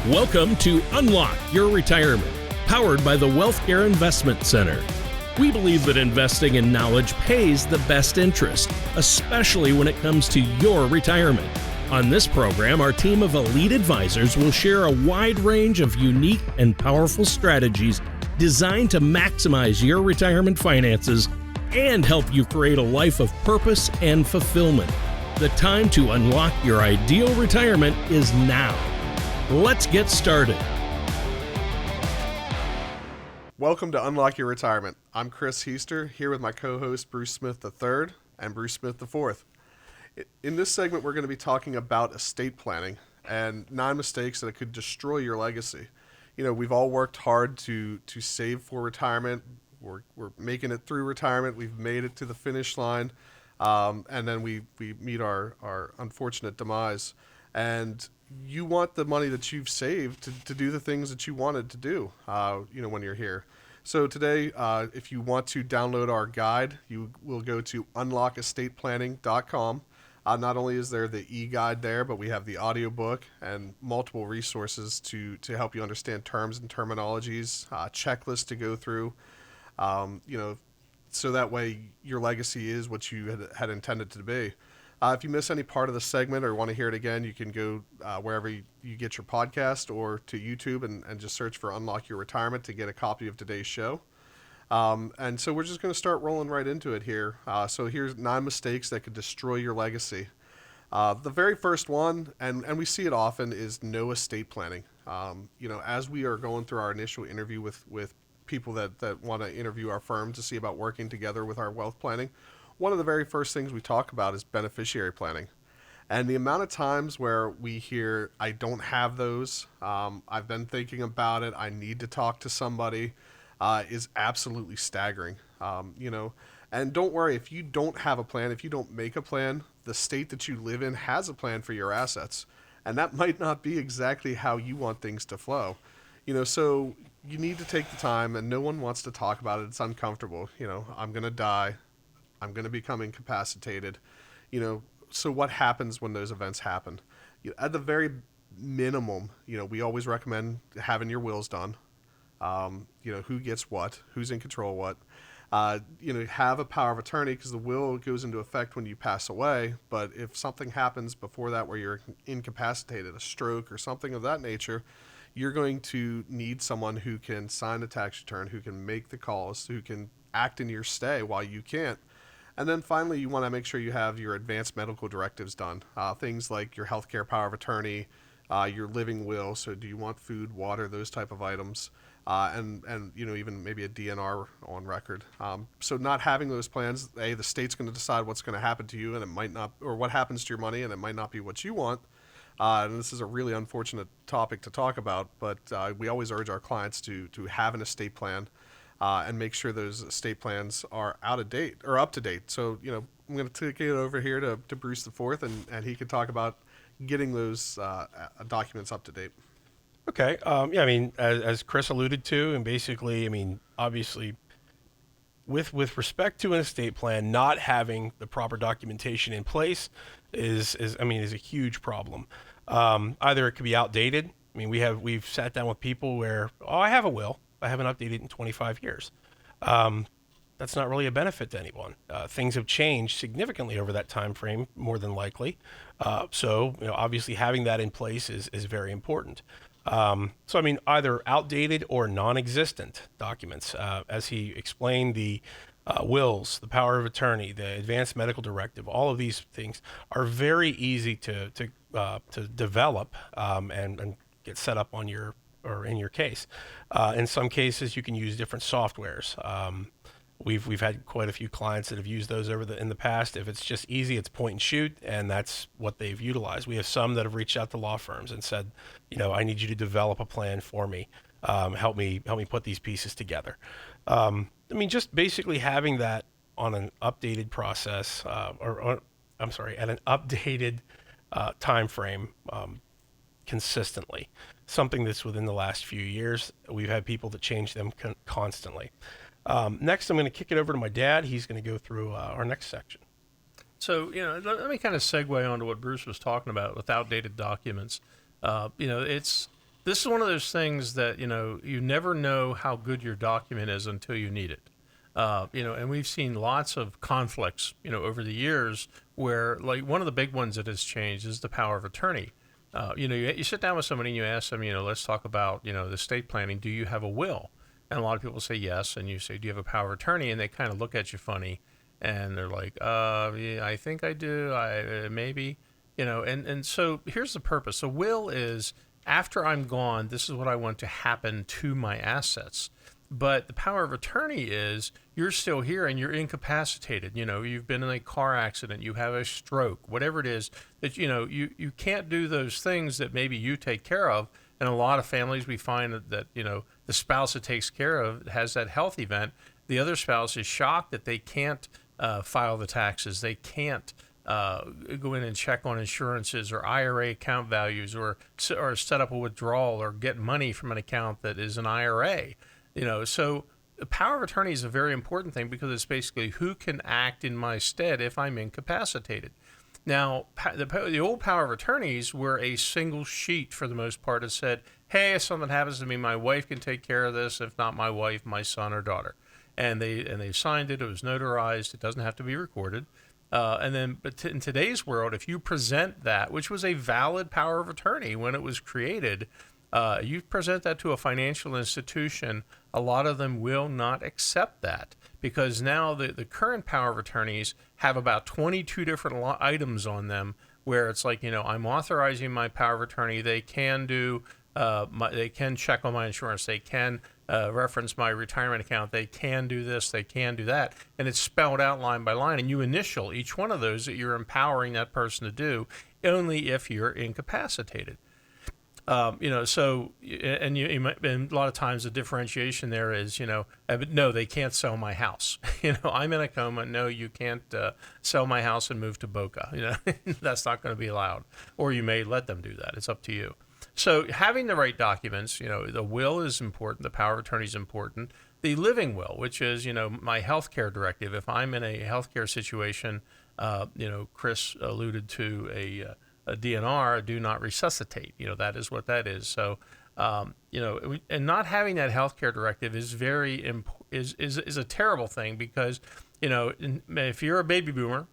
Welcome to Unlock Your Retirement, powered by the WealthKare Investment Center. We believe that investing in knowledge pays the best interest, especially when it comes to your retirement. On this program, our team of elite advisors will share a wide range of unique and powerful strategies designed to maximize your retirement finances and help you create a life of purpose and fulfillment. The time to unlock your ideal retirement is now. Let's get started. Welcome to Unlock Your Retirement. I'm Chris Heaster, here with my co-host Bruce Smith III and Bruce Smith IV. In this segment, we're going to be talking about estate planning and 9 mistakes that could destroy your legacy. You know, we've all worked hard to save for retirement. We're making it through retirement. We've made it to the finish line, and then we meet our unfortunate demise. And you want the money that you've saved to do the things that you wanted to do, when you're here. So today, if you want to download our guide, you will go to unlockestateplanning.com. Not only is there the e-guide there, but we have the audiobook and multiple resources to help you understand terms and terminologies, checklists to go through, so that way your legacy is what you had intended to be. If you miss any part of the segment or want to hear it again, you can go wherever you get your podcast or to YouTube and just search for Unlock Your Retirement to get a copy of today's show. And so we're just going to start rolling right into it here. So here's 9 mistakes that could destroy your legacy. The very first one, and we see it often, is no estate planning. As we are going through our initial interview with people that want to interview our firm to see about working together with our wealth planning, one of the very first things we talk about is beneficiary planning. And the amount of times where we hear, I don't have those, I've been thinking about it, I need to talk to somebody, is absolutely staggering. And don't worry, if you don't have a plan, if you don't make a plan, the state that you live in has a plan for your assets. And that might not be exactly how you want things to flow. So you need to take the time, and no one wants to talk about it. It's uncomfortable. I'm going to die. I'm going to become incapacitated. So what happens when those events happen? At the very minimum, we always recommend having your wills done. Who gets what, who's in control of what. Have a power of attorney, because the will goes into effect when you pass away. But if something happens before that where you're incapacitated, a stroke or something of that nature, you're going to need someone who can sign the tax return, who can make the calls, who can act in your stay while you can't. And then finally, you want to make sure you have your advanced medical directives done. Things like your healthcare power of attorney, your living will. So do you want food, water, those type of items, and even maybe a DNR on record. So not having those plans, the state's going to decide what's going to happen to you, and it might not, or what happens to your money, and it might not be what you want. And this is a really unfortunate topic to talk about, but we always urge our clients to have an estate plan. And make sure those estate plans are out of date or up to date. So, I'm going to take it over here to Bruce IV, and he can talk about getting those documents up to date. Okay. As Chris alluded to, and basically, obviously, with respect to an estate plan, not having the proper documentation in place is a huge problem. Either it could be outdated. We've sat down with people where, I have a will. I haven't updated in 25 years. That's not really a benefit to anyone. Things have changed significantly over that time frame, more than likely. So obviously having that in place is very important. Either outdated or non-existent documents. As he explained, the wills, the power of attorney, the advanced medical directive, all of these things are very easy to develop and get set up on your or in your case. In some cases, you can use different softwares. We've had quite a few clients that have used those in the past. If it's just easy, it's point and shoot, and that's what they've utilized. We have some that have reached out to law firms and said, I need you to develop a plan for me. Help me put these pieces together. Just basically having that on an updated process, at an updated time frame consistently. Something that's within the last few years. We've had people that change them constantly. Next, I'm going to kick it over to my dad. He's going to go through our next section. So, let me kind of segue onto what Bruce was talking about with outdated documents. It's this is one of those things that, you never know how good your document is until you need it. And we've seen lots of conflicts, over the years where, like, one of the big ones that has changed is the power of attorney. You sit down with somebody and you ask them, let's talk about, the estate planning. Do you have a will? And a lot of people say yes. And you say, do you have a power of attorney? And they kind of look at you funny. And they're like, yeah, I think I do. Maybe, and so here's the purpose. A will is, after I'm gone, this is what I want to happen to my assets. But the power of attorney is, you're still here and you're incapacitated. You've been in a car accident, you have a stroke, whatever it is that, you can't do those things that maybe you take care of. And a lot of families, we find that, the spouse that takes care of has that health event. The other spouse is shocked that they can't file the taxes. They can't go in and check on insurances or IRA account values, or set up a withdrawal or get money from an account that is an IRA. So the power of attorney is a very important thing, because it's basically who can act in my stead if I'm incapacitated. Now, the old power of attorneys were a single sheet for the most part. It said, hey, if something happens to me, my wife can take care of this. If not my wife, my son or daughter. And they signed it. It was notarized. It doesn't have to be recorded. But in today's world, if you present that, which was a valid power of attorney when it was created, you present that to a financial institution, a lot of them will not accept that, because now the current power of attorneys have about 22 different items on them where it's like, I'm authorizing my power of attorney. They can do, they can check on my insurance. They can reference my retirement account. They can do this. They can do that. And it's spelled out line by line. And you initial each one of those that you're empowering that person to do, only if you're incapacitated. So, and you might, and a lot of times the differentiation there is, no, they can't sell my house. I'm in a coma. No, you can't sell my house and move to Boca. That's not going to be allowed. Or you may let them do that. It's up to you. So having the right documents, the will is important. The power of attorney is important. The living will, which is, my healthcare directive. If I'm in a healthcare situation, Chris alluded to a DNR, do not resuscitate. That is what that is. So, and not having that healthcare directive is is a terrible thing, because, if you're a baby boomer,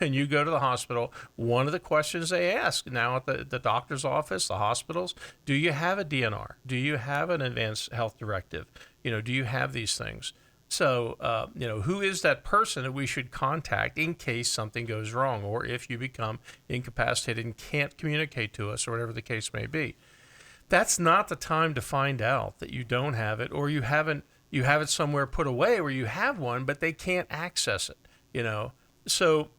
and you go to the hospital, one of the questions they ask now at the doctor's office, the hospitals, do you have a DNR? Do you have an advanced health directive? Do you have these things? So, who is that person that we should contact in case something goes wrong, or if you become incapacitated and can't communicate to us, or whatever the case may be? That's not the time to find out that you don't have it, or you have it somewhere put away where you have one, but they can't access it. So,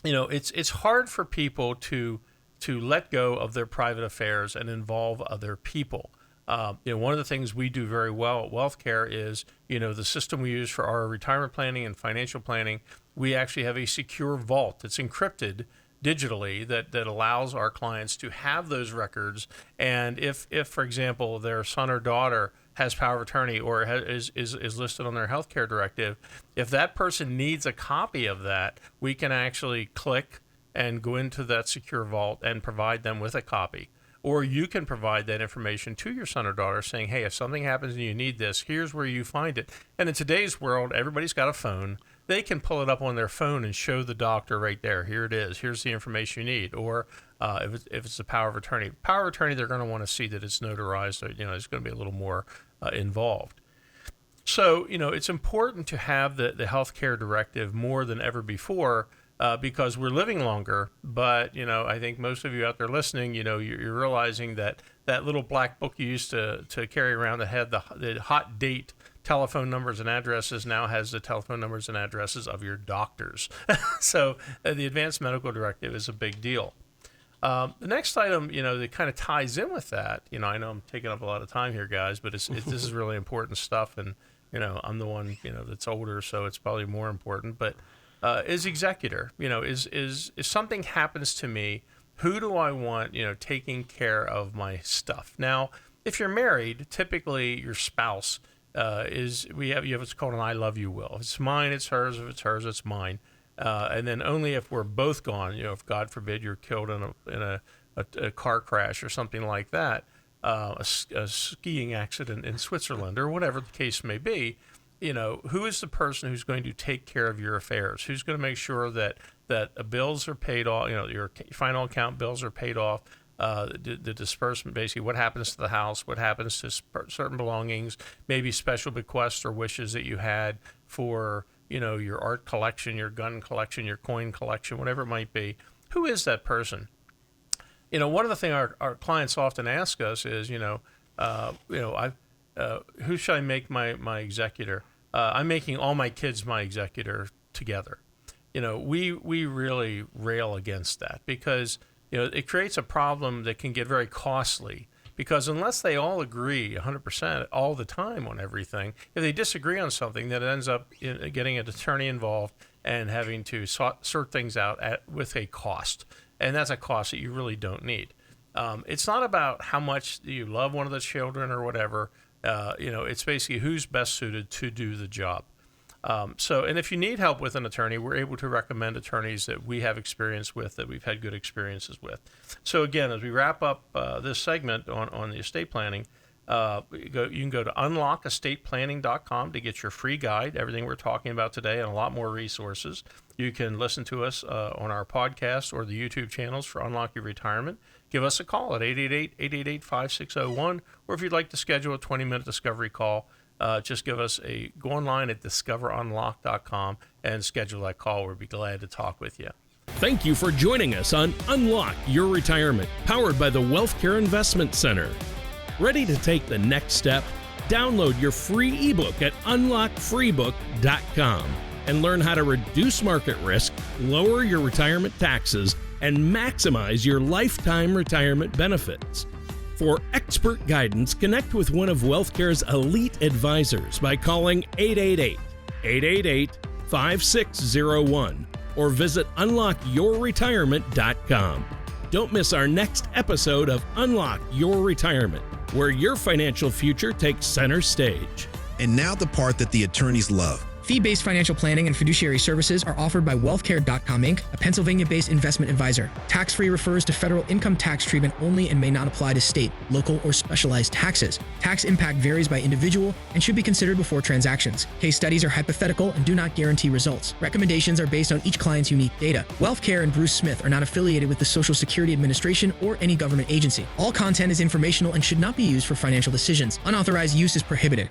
it's hard for people to let go of their private affairs and involve other people. One of the things we do very well at WealthKare is, the system we use for our retirement planning and financial planning, we actually have a secure vault that's encrypted digitally that allows our clients to have those records. And if for example, their son or daughter has power of attorney or is listed on their healthcare directive, if that person needs a copy of that, we can actually click and go into that secure vault and provide them with a copy. Or you can provide that information to your son or daughter saying, hey, if something happens and you need this, here's where you find it. And in today's world, everybody's got a phone. They can pull it up on their phone and show the doctor right there. Here it is. Here's the information you need. Or if it's the power of attorney. Power of attorney, they're going to want to see that it's notarized. It's going to be a little more involved. So, it's important to have the healthcare directive more than ever before, because we're living longer. But, I think most of you out there listening, you're realizing that little black book you used to carry around that had the hot date telephone numbers and addresses now has the telephone numbers and addresses of your doctors. So the advanced medical directive is a big deal. The next item, that kind of ties in with that, I know I'm taking up a lot of time here, guys, but this is really important stuff. And, I'm the one, that's older, so it's probably more important. But is Executor, is if something happens to me, who do I want, taking care of my stuff? Now, if you're married, typically your spouse you have what's called an I love you will. If it's mine, it's hers. If it's hers, it's mine. And then only if we're both gone, if God forbid you're killed in a car crash or something like that, a skiing accident in Switzerland or whatever the case may be, who is the person who's going to take care of your affairs? Who's going to make sure that bills are paid off, your final account bills are paid off, the disbursement, basically what happens to the house, what happens to certain belongings, maybe special bequests or wishes that you had for, your art collection, your gun collection, your coin collection, whatever it might be. Who is that person? One of the things our clients often ask us is, who should I make my executor? I'm making all my kids my executor together. We really rail against that because, it creates a problem that can get very costly because unless they all agree 100% all the time on everything, if they disagree on something, that ends up getting an attorney involved and having to sort things out with a cost. And that's a cost that you really don't need. It's not about how much you love one of the children or whatever. It's basically who's best suited to do the job. And if you need help with an attorney, we're able to recommend attorneys that we have experience with, that we've had good experiences with. So again, as we wrap up this segment on the estate planning, you can go to unlockestateplanning.com to get your free guide, everything we're talking about today, and a lot more resources. You can listen to us on our podcast or the YouTube channels for Unlock Your Retirement. Give us a call at 888-888-5601, or if you'd like to schedule a 20-minute discovery call, just go online at discoverunlock.com and schedule that call. We'll be glad to talk with you. Thank you for joining us on Unlock Your Retirement, powered by the WealthKare Investment Center. Ready to take the next step? Download your free ebook at unlockfreebook.com and learn how to reduce market risk, lower your retirement taxes, and maximize your lifetime retirement benefits. For expert guidance, connect with one of WealthKare's elite advisors by calling 888-888-5601 or visit unlockyourretirement.com. Don't miss our next episode of Unlock Your Retirement, where your financial future takes center stage. And now the part that the attorneys love. Fee-based financial planning and fiduciary services are offered by WealthKare.com Inc., a Pennsylvania-based investment advisor. Tax-free refers to federal income tax treatment only and may not apply to state, local, or specialized taxes. Tax impact varies by individual and should be considered before transactions. Case studies are hypothetical and do not guarantee results. Recommendations are based on each client's unique data. WealthKare and Bruce Smith are not affiliated with the Social Security Administration or any government agency. All content is informational and should not be used for financial decisions. Unauthorized use is prohibited.